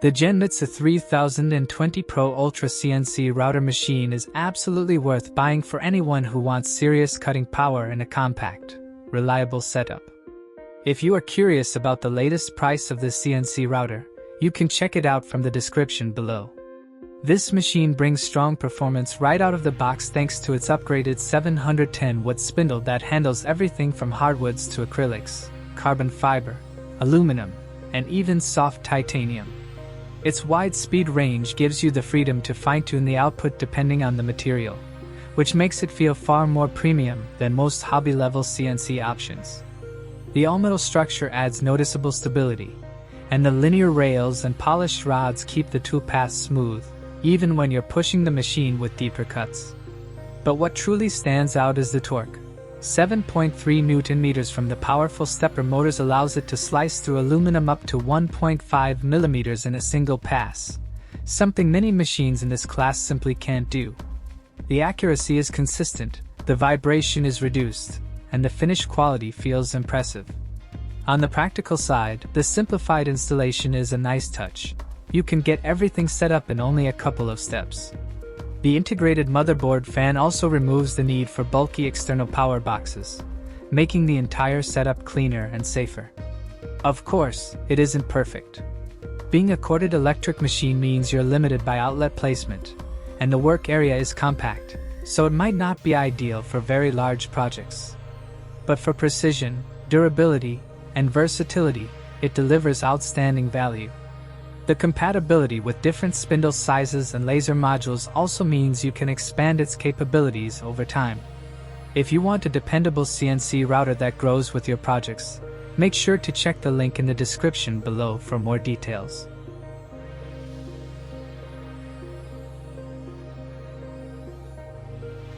The Genmitsu 3020 Pro Ultra CNC Router Machine is absolutely worth buying for anyone who wants serious cutting power and a compact, reliable setup. If you are curious about the latest price of this CNC router, you can check it out from the description below. This machine brings strong performance right out of the box thanks to its upgraded 710-watt spindle that handles everything from hardwoods to acrylics, carbon fiber, aluminum, and even soft titanium. Its wide speed range gives you the freedom to fine-tune the output depending on the material, which makes it feel far more premium than most hobby-level CNC options. The all-metal structure adds noticeable stability, and the linear rails and polished rods keep the toolpath smooth, even when you're pushing the machine with deeper cuts. But what truly stands out is the torque. 7.3 Newton-meters from the powerful stepper motors allows it to slice through aluminum up to 1.5 millimeters in a single pass, something many machines in this class simply can't do. The accuracy is consistent, the vibration is reduced, and the finished quality feels impressive. On the practical side, the simplified installation is a nice touch. You can get everything set up in only a couple of steps. The integrated motherboard fan also removes the need for bulky external power boxes, making the entire setup cleaner and safer. Of course, it isn't perfect. Being a corded electric machine means you're limited by outlet placement, and the work area is compact, so it might not be ideal for very large projects. But for precision, durability, and versatility, it delivers outstanding value. The compatibility with different spindle sizes and laser modules also means you can expand its capabilities over time. If you want a dependable CNC router that grows with your projects, make sure to check the link in the description below for more details.